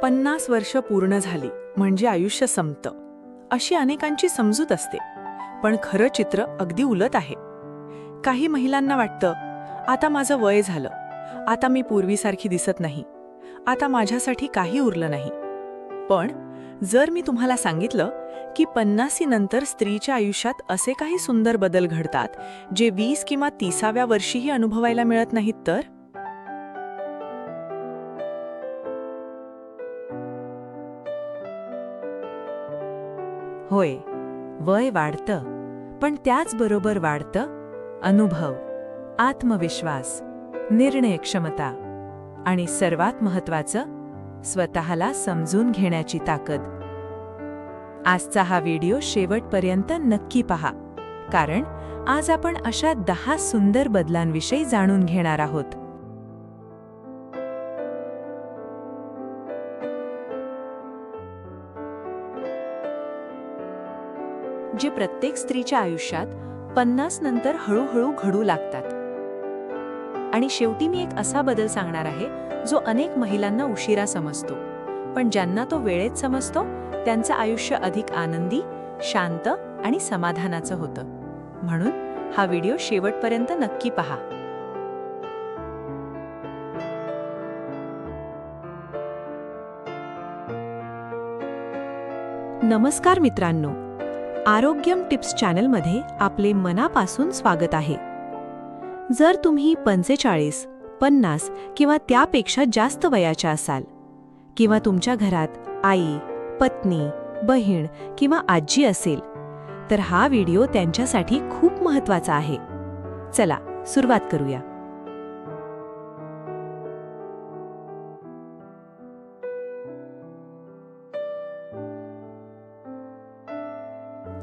50 वर्ष पूर्ण झाली म्हणजे आयुष्य संपतं, अशी अनेकांची समजूत असते. पण खरं चित्र अगदी उलट आहे. काही महिलांना वाटतं, आता माझं वय झालं, आता मी पूर्वीसारखी दिसत नाही, आता माझ्यासाठी काही उरलं नाही. पण जर मी तुम्हाला सांगितलं की 50 नंतर स्त्रीच्या आयुष्यात असे काही सुंदर बदल घडतात, जे 20 किंवा 30व्या वर्षीही अनुभवायला मिळत नाहीत, तर होय, वय वाढतं, पण त्याचबरोबर वाढतं अनुभव, आत्मविश्वास, निर्णय क्षमता आणि सर्वात महत्त्वाचं, स्वतःला समजून घेण्याची ताकद. आजचा हा व्हिडिओ शेवटपर्यंत नक्की पहा, कारण आज आपण अशा 10 सुंदर बदलांविषयी जाणून घेणार आहोत. जे प्रत्येक स्त्रीच्या आयुष्यात 50 नंतर हळूहळू घडू लागतात. आणि शेवटी मी एक असा बदल सांगणार आहे जो अनेक महिलांना उशिरा समजतो, पण ज्यांना तो वेळेत समजतो त्यांचं आयुष्य अधिक आनंदी, शांत आणि समाधानाचं होतं. म्हणून हा व्हिडिओ शेवटपर्यंत नक्की पहा. नमस्कार मित्रांनो, आरोग्यम टिप्स चॅनलमध्ये आपले मनापासून स्वागत आहे. जर तुम्ही 45, 50 किंवा त्यापेक्षा जास्त वयाच्या असाल, किंवा तुमच्या घरात आई, पत्नी, बहीण किंवा आजी असेल, तर हा व्हिडिओ त्यांच्यासाठी खूप महत्त्वाचा आहे. चला सुरुवात करूया.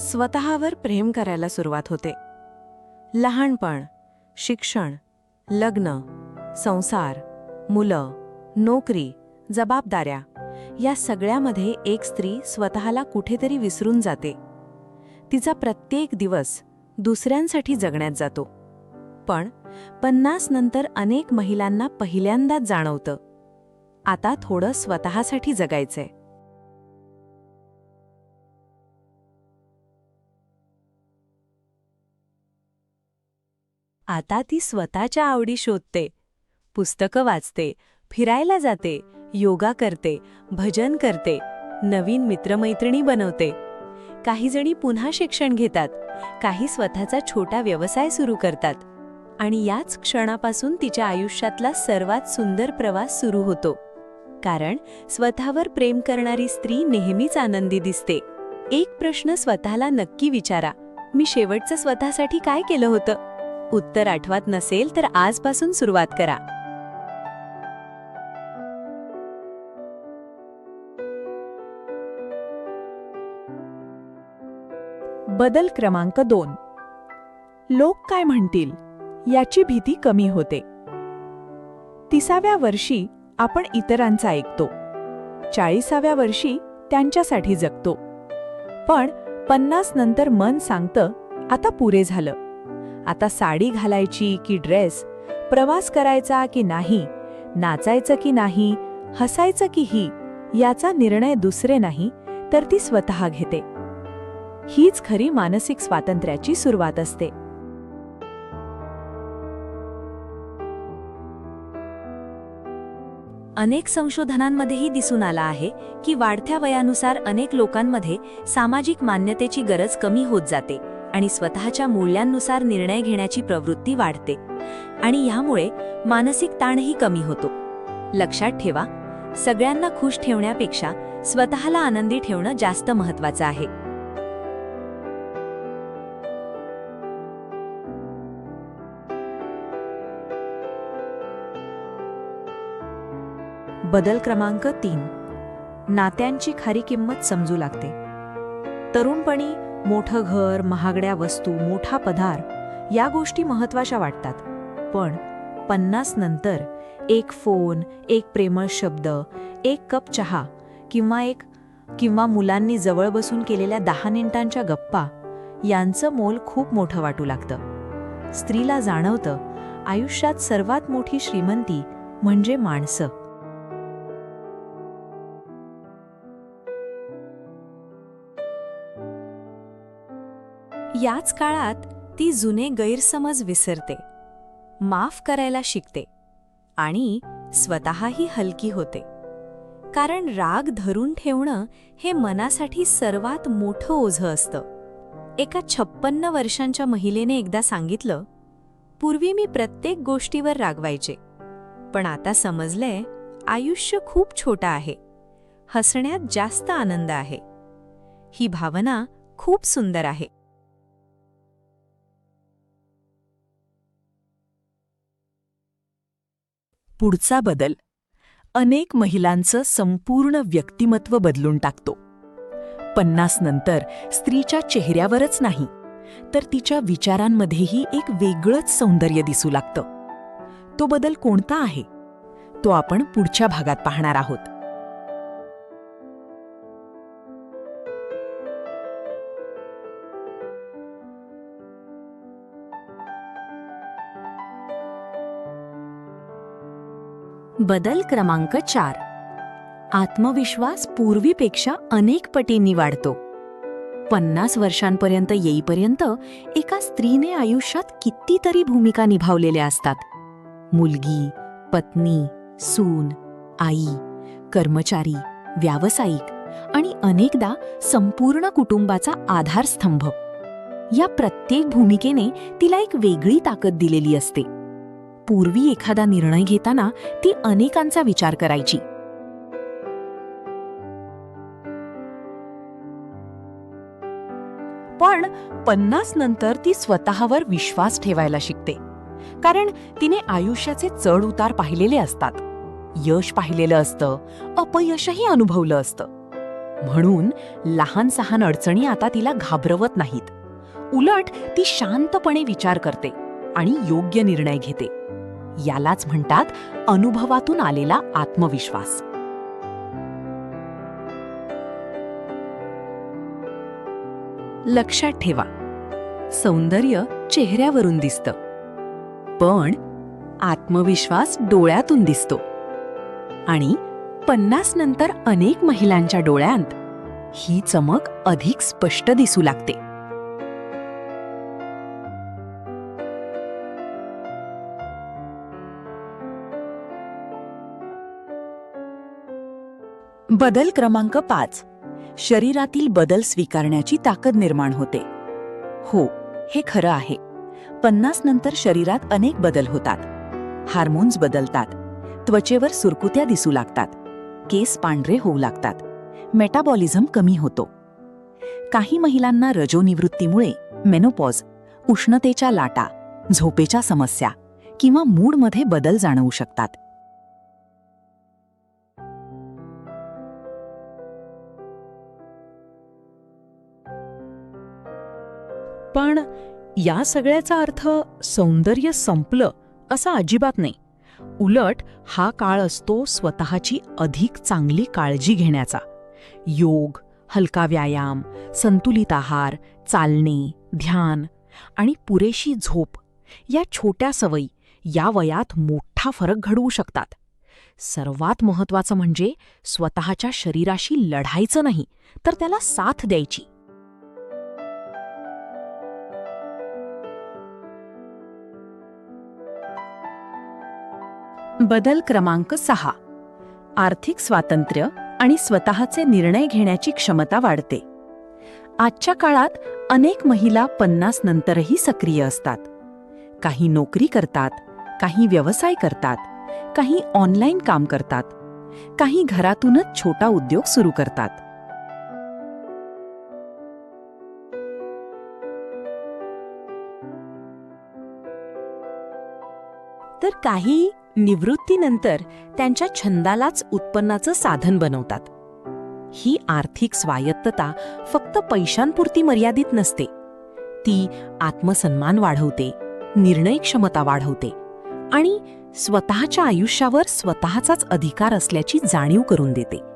स्वतःवर प्रेम करायला सुरुवात होते. लहानपण, शिक्षण, लग्न, संसार, मुलं, नोकरी, जबाबदाऱ्या या सगळ्यामध्ये एक स्त्री स्वतःला कुठेतरी विसरून जाते. तिचा प्रत्येक दिवस दुसऱ्यांसाठी जगण्यात जातो. पण 50 नंतर अनेक महिलांना पहिल्यांदाच जाणवतं, आता थोडं स्वतःसाठी जगायचंय. आता ती स्वतःच्या आवडी शोधते, पुस्तकं वाचते, फिरायला जाते, योगा करते, भजन करते, नवीन मित्रमैत्रिणी बनवते. काही जणी पुन्हा शिक्षण घेतात, काही स्वतःचा छोटा व्यवसाय सुरू करतात. आणि याच क्षणापासून तिच्या आयुष्यातला सर्वात सुंदर प्रवास सुरू होतो. कारण स्वतःवर प्रेम करणारी स्त्री नेहमीच आनंदी दिसते. एक प्रश्न स्वतःला नक्की विचारा, मी शेवटचं स्वतःसाठी काय केलं होतं? उत्तर आठवत नसेल तर आजपासून सुरुवात करा. बदल क्रमांक 2. लोक काय म्हणतील याची भीती कमी होते. 30व्या वर्षी आपण इतरांचं ऐकतो, 40व्या वर्षी त्यांच्यासाठी जगतो. पण 50 नंतर मन सांगतं, आता पुरे झालं. आता साडी घालायची की ड्रेस, प्रवास करायचा की नाही, नाचायचं की नाही, हसायचं की ही, याचा निर्णय दुसरे नाही तर ती स्वतः घेते. हीच खरी मानसिक स्वातंत्र्याची सुरुवात असते. अनेक संशोधनांमध्येही दिसून आला आहे की वाढत्या वयानुसार अनेक लोकांमध्ये सामाजिक मान्यतेची गरज कमी होत जाते आणि स्वतःच्या मूल्यांनुसार निर्णय घेण्याची प्रवृत्ती वाढते. आणि यामुळे मानसिक ताणही कमी होतो. लक्षात ठेवा, सगळ्यांना खुश ठेवण्यापेक्षा स्वतःला आनंदी ठेवणं जास्त महत्त्वाचं आहे. बदल क्रमांक 3. नात्यांची खरी किंमत समजू लागते. तरुणपणी मोठं घर, महागड्या वस्तू, मोठा पदार या गोष्टी महत्त्वाच्या वाटतात. पण 50 नंतर एक फोन, एक प्रेमळ शब्द, एक कप चहा किंवा मुलांनी जवळ बसून केलेल्या 10 मिनिटांच्या गप्पा यांचं मोल खूप मोठं वाटू लागतं. स्त्रीला जाणवतं, आयुष्यात सर्वात मोठी श्रीमंती म्हणजे माणसं. याच काळात ती जुने गैरसमज विसरते, माफ करायला शिकते आणि स्वतःही हलकी होते. कारण राग धरून ठेवणं हे मनासाठी सर्वात मोठं ओझं असतं. एका 56 वर्षांच्या महिलेने एकदा सांगितलं, पूर्वी मी प्रत्येक गोष्टीवर रागवायचे, पण आता समजलंय आयुष्य खूप छोटं आहे, हसण्यात जास्त आनंद आहे. ही भावना खूप सुंदर आहे. पुढचा बदल अनेक महिलांचं संपूर्ण व्यक्तिमत्व बदलून टाकतो. 50 नंतर स्त्रीच्या चेहऱ्यावरच नाही, तर तिच्या विचारांमध्येही एक वेगळंच सौंदर्य दिसू लागतं. तो बदल कोणता आहे, तो आपण पुढच्या भागात पाहणार आहोत. बदल क्रमांक 4. आत्मविश्वास पूर्वीपेक्षा अनेक पटींनी वाढतो. 50 वर्षांपर्यंत येईपर्यंत एका स्त्रीने आयुष्यात कितीतरी भूमिका निभावलेल्या असतात. मुलगी, पत्नी, सून, आई, कर्मचारी, व्यावसायिक आणि अनेकदा संपूर्ण कुटुंबाचा आधारस्तंभ. या प्रत्येक भूमिकेने तिला एक वेगळी ताकद दिलेली असते. पूर्वी एखादा निर्णय घेताना ती अनेकांचा विचार करायची. पण 50 नंतर ती स्वतःवर विश्वास ठेवायला शिकते. कारण तिने आयुष्याचे चढ उतार पाहिलेले असतात, यश पाहिलेलं असतं, अपयशही अनुभवलं असतं. म्हणून लहान सहान अडचणी आता तिला घाबरवत नाहीत. उलट ती शांतपणे विचार करते आणि योग्य निर्णय घेते. यालाच म्हणतात अनुभवातून आलेला आत्मविश्वास. लक्षात ठेवा, सौंदर्य चेहऱ्यावरून दिसतं, पण आत्मविश्वास डोळ्यातून दिसतो. आणि 50 नंतर अनेक महिलांच्या डोळ्यांत ही चमक अधिक स्पष्ट दिसू लागते. बदल क्रमांक 5. शरीरातील बदल स्वीकारण्याची ताकद निर्माण होते. हो, हे खरं आहे. 50 नंतर शरीरात अनेक बदल होतात. हार्मोन्स बदलतात, त्वचेवर सुरकुत्या दिसू लागतात, केस पांढरे होऊ लागतात, मेटाबॉलिझम कमी होतो. काही महिलांना रजोनिवृत्तीमुळे मेनोपॉज, उष्णतेच्या लाटा, झोपेच्या समस्या किंवा मूडमध्ये बदल जाणवू शकतात. पण या सगळ्याचा अर्थ सौंदर्य संपलं असा अजिबात नाही. उलट हा काळ असतो स्वतःची अधिक चांगली काळजी घेण्याचा. योग, हलका व्यायाम, संतुलित आहार, चालणे, ध्यान आणि पुरेशी झोप या छोट्या सवयी या वयात मोठा फरक घडवू शकतात. सर्वात महत्त्वाचं म्हणजे स्वतःच्या शरीराशी लढायचं नाही, तर त्याला साथ द्यायची. बदल क्रमांक 6. आर्थिक स्वातंत्र्य आणि स्वतःचे निर्णय घेण्याची क्षमता वाढते. आजच्या काळात अनेक महिला 50 नंतरही सक्रिय असतात. काही नोकरी करतात, काही व्यवसाय करतात, काही ऑनलाईन काम करतात, काही घरातूनच छोटा उद्योग सुरू करतात. तर काही निवृत्तीनंतर त्यांच्या छंदालाच उत्पन्नाचं साधन बनवतात. ही आर्थिक स्वायत्तता फक्त पैशांपुरती मर्यादित नसते. ती आत्मसन्मान वाढवते, निर्णय क्षमता वाढवते आणि स्वतःच्या आयुष्यावर स्वतःचाच अधिकार असल्याची जाणीव करून देते.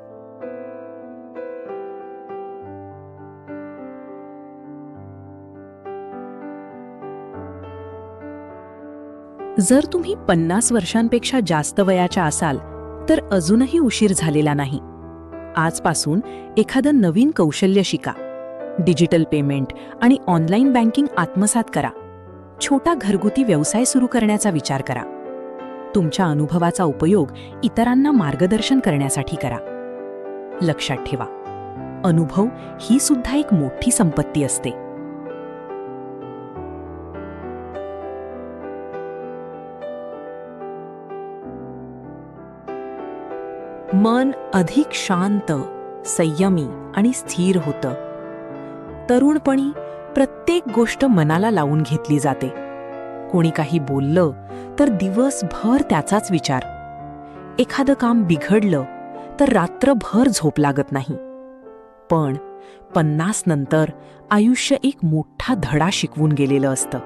जर तुम्ही 50 वर्षांपेक्षा जास्त वयाच्या असाल तर अजूनही उशीर झालेला नाही. आजपासून एखादं नवीन कौशल्य शिका, डिजिटल पेमेंट आणि ऑनलाईन बँकिंग आत्मसात करा. छोटा घरगुती व्यवसाय सुरू करण्याचा विचार करा. तुमच्या अनुभवाचा उपयोग इतरांना मार्गदर्शन करण्यासाठी करा. लक्षात ठेवा, अनुभव ही सुद्धा एक मोठी संपत्ती असते. मन अधिक शांत, संयमी आणि स्थिर होतं. तरुणपणी प्रत्येक गोष्ट मनाला लावून घेतली जाते. कोणी काही बोललं तर दिवसभर त्याचाच विचार. एखादं काम बिघडलं तर रात्रभर झोप लागत नाही. पण 50 नंतर आयुष्य एक मोठा धडा शिकवून गेलेलं असतं.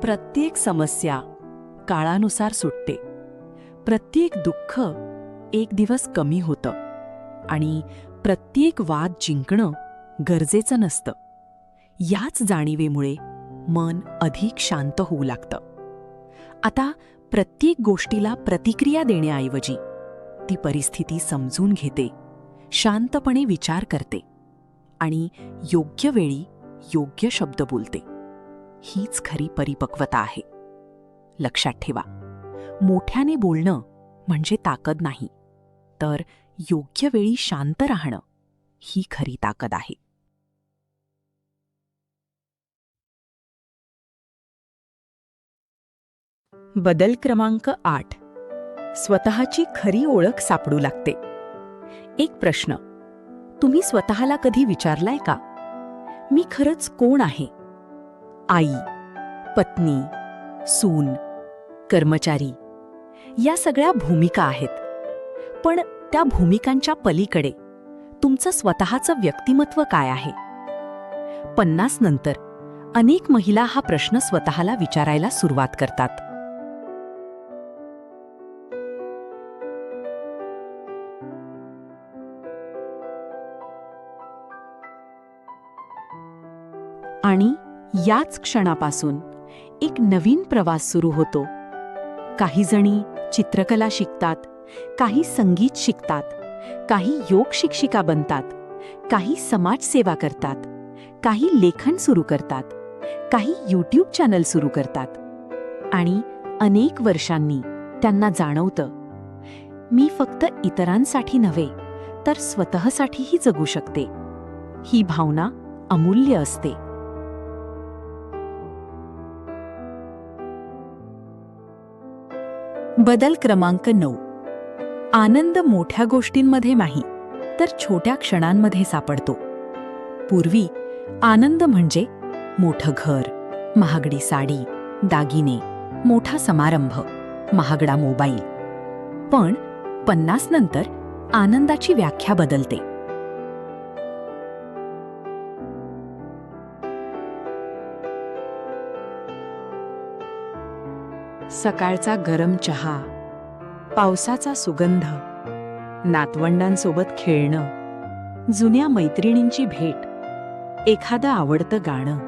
प्रत्येक समस्या काळानुसार सुटते. प्रत्येक दुःख एक दिवस कमी होतं आणि प्रत्येक वाद जिंकणं गरजेचं नसतं. याच जाणीवेमुळे मन अधिक शांत होऊ लागतं. आता प्रत्येक गोष्टीला प्रतिक्रिया देण्याऐवजी ती परिस्थिती समजून घेते, शांतपणे विचार करते आणि योग्य वेळी योग्य शब्द बोलते. हीच खरी परिपक्वता आहे. लक्षात ठेवा, मोठ्याने बोलणं म्हणजे ताकद नाही, तर योग्य वेळी शांत राहणं ही खरी ताकद आहे. बदल क्रमांक 8. स्वतःची खरी ओळख सापडू लागते. एक प्रश्न तुम्ही स्वतःला कधी विचारलाय का? मी खरंच कोण आहे? आई, पत्नी, सून, कर्मचारी या सगळ्या भूमिका आहेत. पण त्या भूमिकांच्या पलीकडे तुमचं स्वतःचं व्यक्तिमत्व काय आहे? 50 नंतर अनेक महिला हा प्रश्न स्वतःला विचारायला सुरुवात करतात. आणि याच क्षणापासून एक नवीन प्रवास सुरू होतो. काही जणी चित्रकला शिकतात, काही संगीत शिकतात, काही योग शिक्षिका बनतात, काही समाजसेवा करतात, काही लेखन सुरू करतात, काही यूट्यूब चॅनल सुरू करतात. आणि अनेक वर्षांनी त्यांना जाणवतं, मी फक्त इतरांसाठी नव्हे तर स्वतःसाठीही जगू शकते. ही भावना अमूल्य असते. बदल क्रमांक 9. आनंद मोठ्या गोष्टींमध्ये नाही तर छोट्या क्षणांमध्ये सापडतो. पूर्वी आनंद म्हणजे मोठं घर, महागडी साडी, दागिने, मोठा समारंभ, महागडा मोबाईल. पण 50 नंतर आनंदाची व्याख्या बदलते. सकाळचा गरम चहा, पावसाचा सुगंध, नातवंडांसोबत खेळणं, जुन्या मैत्रिणींची भेट, एखादं आवडतं गाणं,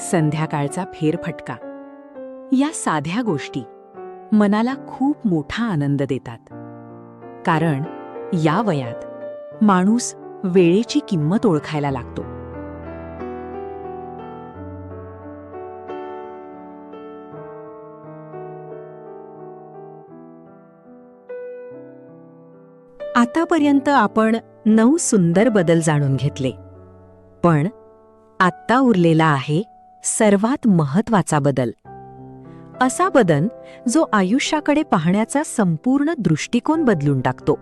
संध्याकाळचा फेरफटका. या साध्या गोष्टी मनाला खूप मोठा आनंद देतात. कारण या वयात माणूस वेळेची किंमत ओळखायला लागतो. आतापर्यंत आपण 9 सुंदर बदल जाणून घेतले. पण आत्ता उरलेला आहे सर्वात महत्त्वाचा बदल. असा बदल जो आयुष्याकडे पाहण्याचा संपूर्ण दृष्टिकोन बदलून टाकतो.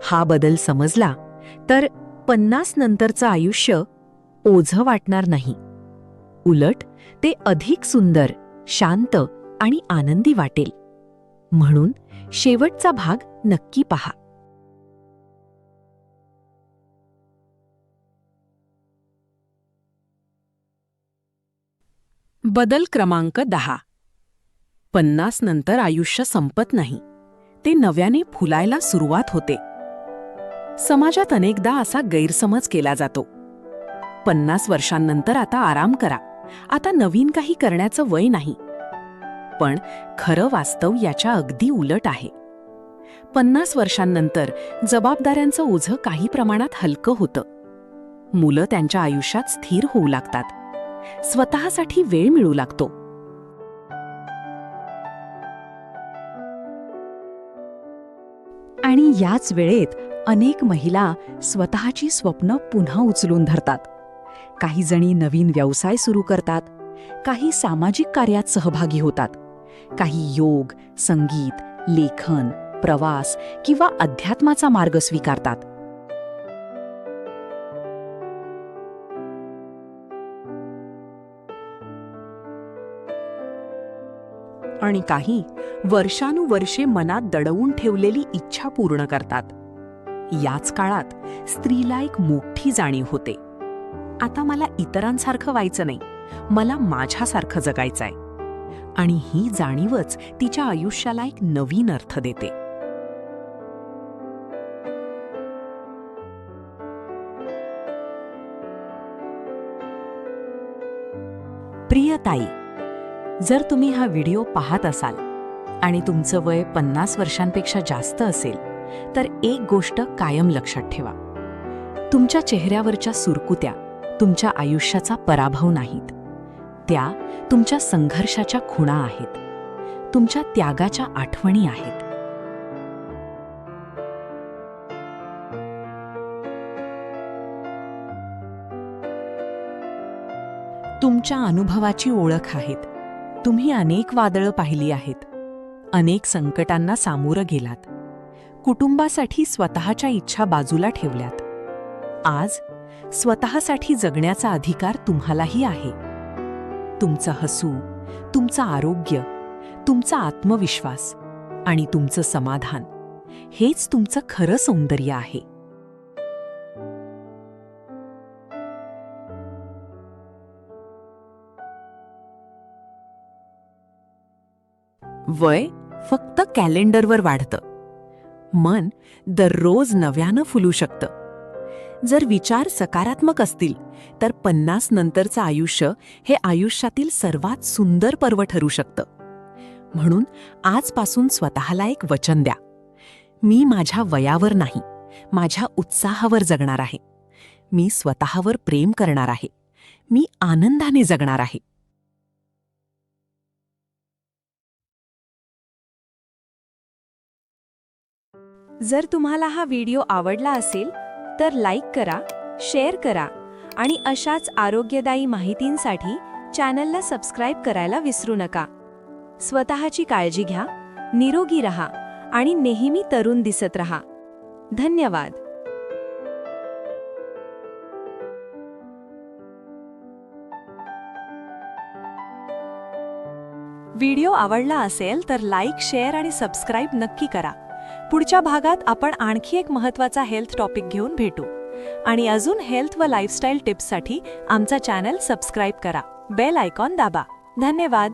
हा बदल समजला तर 50 नंतरचं आयुष्य ओझं वाटणार नाही. उलट ते अधिक सुंदर, शांत आणि आनंदी वाटेल. म्हणून शेवटचा भाग नक्की पहा. बदल क्रमांक 10. 50 नंतर आयुष्य संपत नाही, ते नव्याने फुलायला सुरुवात होते. समाजात अनेकदा असा गैरसमज केला जातो, 50 वर्षांनंतर आता आराम करा, आता नवीन काही करण्याचं वय नाही. पण खरं वास्तव याच्या अगदी उलट आहे. 50 वर्षांनंतर जबाबदाऱ्यांचं ओझं काही प्रमाणात हलकं होतं. मुलं त्यांच्या आयुष्यात स्थिर होऊ लागतात. स्वतःसाठी वेळ मिळू लागतो. आणि याच वेळेत अनेक महिला स्वतःची स्वप्न पुन्हा उचलून धरतात. काही जणी नवीन व्यवसाय सुरू करतात, काही सामाजिक कार्यात सहभागी होतात, काही योग, संगीत, लेखन, प्रवास किंवा अध्यात्माचा मार्ग स्वीकारतात. आणि काही वर्षानुवर्षे मनात दडवून ठेवलेली इच्छा पूर्ण करतात. याच काळात स्त्रीला एक मोठी जाणीव होते. आता मला इतरांसारखं व्हायचं नाही, मला माझ्यासारखं जगायचंय. आणि ही जाणीवच तिच्या आयुष्याला एक नवीन अर्थ देते. प्रिय ताई, जर तुम्ही हा व्हिडिओ पाहत असाल आणि तुमचं वय 50 वर्षांपेक्षा जास्त असेल, तर एक गोष्ट कायम लक्षात ठेवा. तुमच्या चेहऱ्यावरच्या सुरकुत्या तुमच्या आयुष्याचा पराभव नाहीत. त्या तुमच्या संघर्षाच्या खुणा आहेत, तुमच्या त्यागाच्या आठवणी आहेत. तुमच्या अनुभवाची ओळख आहेत. तुम्ही अनेक वादळं पाहिली आहेत, अनेक संकटांना सामोरं गेलात, कुटुंबासाठी स्वतःच्या इच्छा बाजूला ठेवल्यात. आज स्वतःसाठी जगण्याचा अधिकार तुम्हालाही आहे. तुमचं हसू, तुमचं आरोग्य, तुमचा आत्मविश्वास आणि तुमचं समाधान हेच तुमचं खरं सौंदर्य आहे. वय फक्त कॅलेंडरवर वाढतं. मन दररोज नव्यानं फुलू शकतं. जर विचार सकारात्मक असतील तर 50 नंतरचं आयुष्य हे आयुष्यातील सर्वात सुंदर पर्व ठरू शकतं. म्हणून आजपासून स्वतःला एक वचन द्या. मी माझ्या वयावर नाही, माझ्या उत्साहावर जगणार आहे. मी स्वतःवर प्रेम करणार आहे. मी आनंदाने जगणार आहे. जर तुम्हाला हा व्हिडिओ आवडला असेल तर लाईक करा, शेअर करा आणि अशाच आरोग्यदायी माहितींसाठी चॅनलला सबस्क्राईब करायला विसरू नका. स्वतःची काळजी घ्या, निरोगी रहा आणि नेहमी तरुण दिसत रहा. धन्यवाद. व्हिडिओ आवडला असेल तर लाईक, शेअर आणि सबस्क्राईब नक्की करा. पुढच्या भागात आपण आणखी एक महत्त्वाचा हेल्थ टॉपिक घेऊन भेटू. आणि अजून हेल्थ व लाईफस्टाईल टिप्ससाठी आमचा चॅनल सबस्क्राईब करा, बेल आयकॉन दाबा. धन्यवाद.